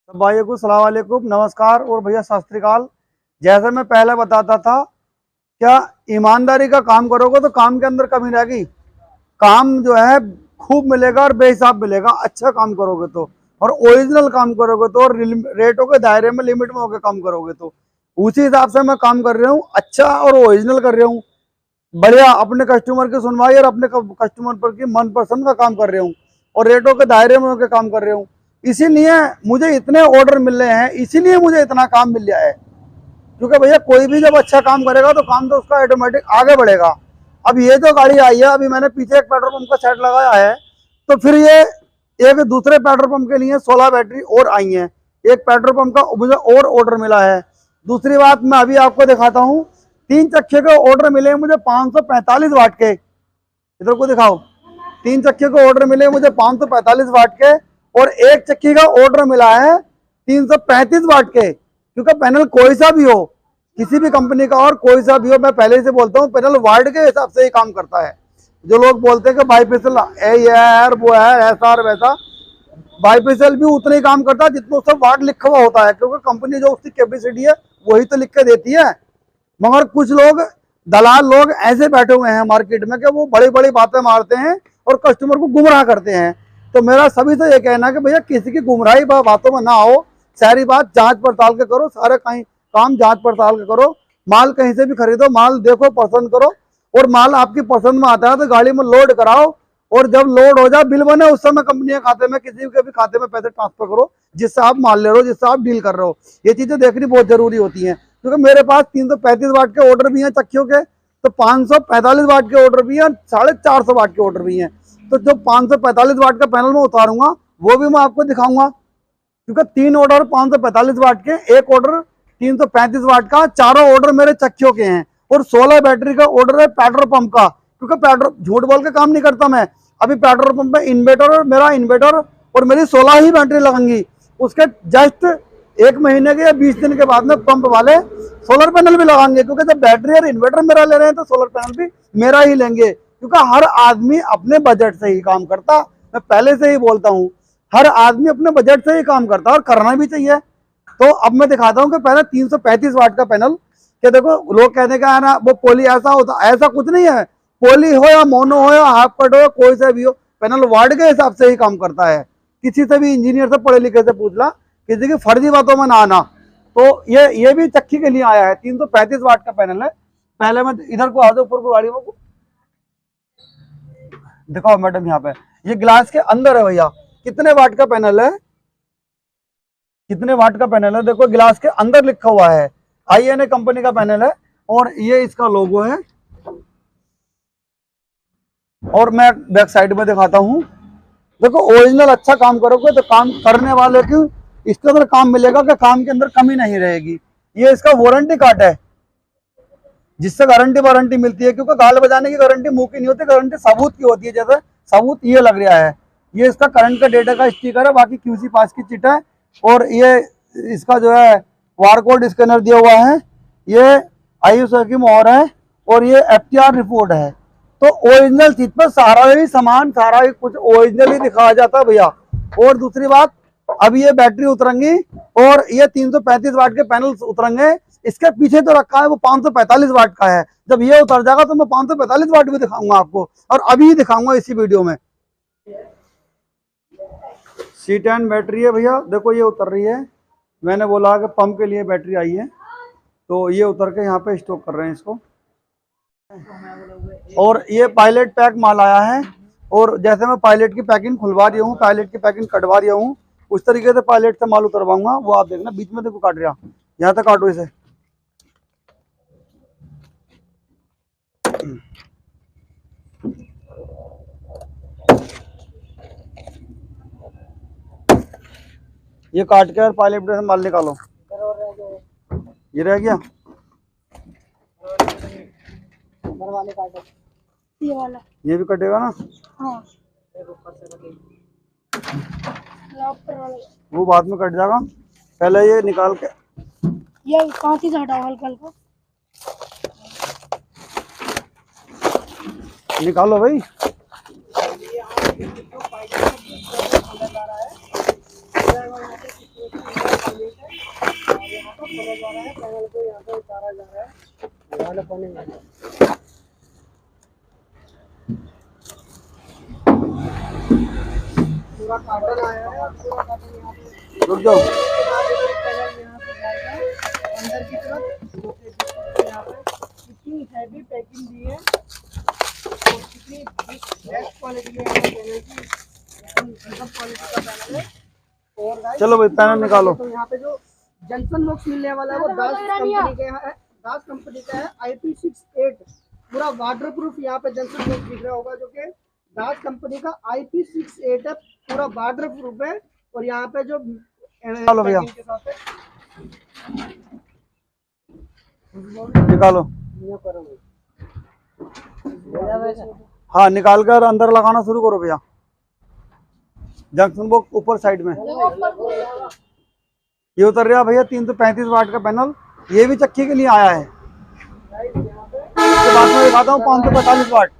सब भाइयों को सलाम वालेकुम, नमस्कार और भैया सत श्री अकाल। जैसे मैं पहले बताता था, क्या ईमानदारी का काम करोगे तो काम के अंदर कमी रहेगी। काम जो है खूब मिलेगा और बेहिसाब मिलेगा, अच्छा काम करोगे तो, और ओरिजिनल काम करोगे तो, और रेटों के दायरे में लिमिट में होकर काम करोगे तो। उसी हिसाब से मैं काम कर रहा हूँ, अच्छा और ओरिजिनल कर रहा हूँ, बढ़िया अपने कस्टमर की सुनवाई और अपने कस्टमर पर की मनपसंद का काम कर रहा हूँ, और रेटों के दायरे में होकर काम कर रहा हूँ। इसीलिए मुझे इतने ऑर्डर मिल रहे हैं, इसीलिए मुझे इतना काम मिल रहा है। क्योंकि भैया कोई भी जब अच्छा काम करेगा तो काम तो उसका ऑटोमेटिक आगे बढ़ेगा। अब ये जो गाड़ी आई है, अभी मैंने पीछे एक पेट्रोल पंप का सेट लगाया है, तो फिर ये एक दूसरे पेट्रोल पंप के लिए 16 बैटरी और आई हैं। एक पेट्रोल पंप का मुझे और ऑर्डर मिला है। दूसरी बात मैं अभी आपको दिखाता हूँ, 3 चक्के के ऑर्डर मिले मुझे 545 वाट के। इधर को दिखाओ, 3 चक्के को ऑर्डर मिले मुझे 545 वाट के, और एक चक्की का ऑर्डर मिला है 335 वाट के। क्योंकि पैनल कोई सा भी हो, किसी भी कंपनी का और कोई सा भी हो, मैं पहले से बोलता हूँ पैनल वाट के हिसाब से ही काम करता है। जो लोग बोलते हैं कि बाईफिसल यार वो है ऐसा और वैसा, बाईफिसल भी उतना ही काम करता है जितना उसका वाट लिखा हुआ होता है, क्योंकि कंपनी जो उसकी कैपेसिटी है वही तो लिख के देती है। मगर कुछ लोग दलाल लोग ऐसे बैठे हुए हैं मार्केट में कि वो बड़ी बड़ी बातें मारते हैं और कस्टमर को गुमराह करते हैं। तो मेरा सभी से ये कहना है कि भैया किसी की गुमराही बातों में ना आओ, सारी बात जांच पड़ताल के करो, सारे कहीं काम जांच पड़ताल के करो। माल कहीं से भी खरीदो, माल देखो, पसंद करो, और माल आपकी पसंद में आता है तो गाड़ी में लोड कराओ, और जब लोड हो जाए बिल बने उस समय कंपनी के खाते में, किसी के भी खाते में पैसे ट्रांसफर करो जिससे आप माल ले रहे हो, जिससे आप डील कर रहे हो। ये चीजें देखनी बहुत जरूरी होती हैं। क्योंकि मेरे पास 335 वाट के ऑर्डर भी हैं चक्कियों के, तो 545 वाट के ऑर्डर भी हैं, 450 वाट के ऑर्डर भी हैं। तो जो 545 वाट का पैनल मैं उतारूंगा वो भी मैं आपको दिखाऊंगा। क्योंकि 3 ऑर्डर 545 वाट के, एक ऑर्डर 335 वाट का, चारों ऑर्डर मेरे चक्कियों के हैं, और 16 बैटरी का ऑर्डर है पेट्रोल पंप का। क्योंकि पेट्रोल झूठ बोल के काम नहीं करता मैं। अभी पेट्रोल पंप में इन्वर्टर, मेरा इन्वर्टर और मेरी 16 ही बैटरी लगेंगी। उसके जस्ट 1 महीने के या 20 दिन के बाद में पंप वाले सोलर पैनल भी लगाएंगे, क्योंकि जब बैटरी और इन्वर्टर मेरा ले रहे हैं तो सोलर पैनल भी मेरा ही लेंगे। क्योंकि हर आदमी अपने बजट से ही काम करता, मैं पहले से ही बोलता हूँ, हर आदमी अपने बजट से ही काम करता है और करना भी चाहिए। तो अब मैं दिखाता हूँ कि पहले 335 वाट का पैनल, कि देखो लोग कहने का है ना वो पोली ऐसा होता, ऐसा कुछ नहीं है। पोली हो या मोनो हो या हाफ कट हो, कोई सा भी हो, पैनल वाट के हिसाब से ही काम करता है। किसी से भी इंजीनियर से पढ़े लिखे से पूछ ला, किसी की फर्जी बातों में ना आना। तो ये भी चक्की के लिए आया है, 335 वाट का पैनल है। पहले मैं इधर को आ जाओ, ऊपर को गाड़ी में दिखाओ मैडम। यहाँ पे ये ग्लास के अंदर है भैया, कितने वाट का पैनल है, कितने वाट का पैनल है, देखो ग्लास के अंदर लिखा हुआ है। INA कंपनी का पैनल है, और ये इसका लोगो है। और मैं बैक साइड में दिखाता हूँ, देखो ओरिजिनल अच्छा काम करोगे तो काम करने वाले की इसके अंदर काम मिलेगा कि काम के अंदर कमी नहीं रहेगी। ये इसका वारंटी कार्ड है, जिससे गारंटी वारंटी मिलती है। क्योंकि गाल बजाने की गारंटी मुंह की नहीं होती, गारंटी सबूत की होती है। जैसे सबूत ये लग रहा है, ये इसका करंट का डेटा का स्टिकर है, बाकी QC पास की चिट है, और ये इसका जो है बारकोड स्कैनर दिया हुआ है, ये ISO की मोहर है, और ये FTR रिपोर्ट है। तो ओरिजिनल चीज पर सारा ही सामान, सारा ही कुछ ओरिजिनल ही दिखाया जाता है भैया। और दूसरी बात, अभी ये बैटरी उतरेंगी और ये 335 वाट के पैनल उतरेंगे। इसके पीछे तो रखा है वो 545 वाट का है, जब ये उतर जाएगा तो मैं 545 वाट भी दिखाऊंगा आपको, और अभी दिखाऊंगा इसी वीडियो में। C10 बैटरी है भैया, देखो ये उतर रही है। मैंने बोला कि पंप के लिए बैटरी आई है, तो ये उतर के यहाँ पे स्टॉक कर रहे हैं इसको। और ये पायलट पैक माल आया है, और जैसे मैं पायलट की पैकिंग खुलवा रही हूँ, पायलट की पैकिंग कटवा रही हूँ, उस तरीके से पायलट से माल उतरवाऊंगा। वो आप देखना, बीच में देखो काट रहा, यहाँ तक काटो इसे। ये काट के और पायलट से माल निकालो। ये रह गया, ये भी कटेगा ना। हाँ। वो बाद में कट जाएगा, पहले ये निकाल के ये कांची से हटाओ हल्का हल्का। निकालो भाई। खोला जा रहा है, पैनल को यहाँ पे उतारा जा रहा है। पूरा कार्टन आया है, पूरा कार्टन यहाँ पे रुक जाओ। पैनल यहाँ से जाएगा अंदर की तरफ। यहाँ पे कितनी हैवी पैकिंग दी है और कितनी बेस्ट क्वालिटी है पैनल की, एकदम गजब क्वालिटी का पैनल है। और guys, चलो भाई पैनल निकालो। तो यहाँ पे जो जंक्शन बॉक्स मिलने वाला है वो दास कंपनी का है, दास कंपनी का है IP68, पूरा वाटर प्रूफ। यहाँ पे जंक्शन बॉक्स दिख रहा होगा जो कि दास कंपनी का IP68 है, पूरा वाटर प्रूफ है। और यहाँ पे जो निकालो भैया। पैकिंग के साथ है, निकालो। ये करो हाँ निकाल कर अंदर लगाना शुरू करो भैया। जंक्शन बॉक्स ऊपर साइड में ये उतर रहा भैया 335 वाट का पैनल। ये भी चक्की के लिए आया है। इसके बाद में दिखाता हूँ 545 वाट।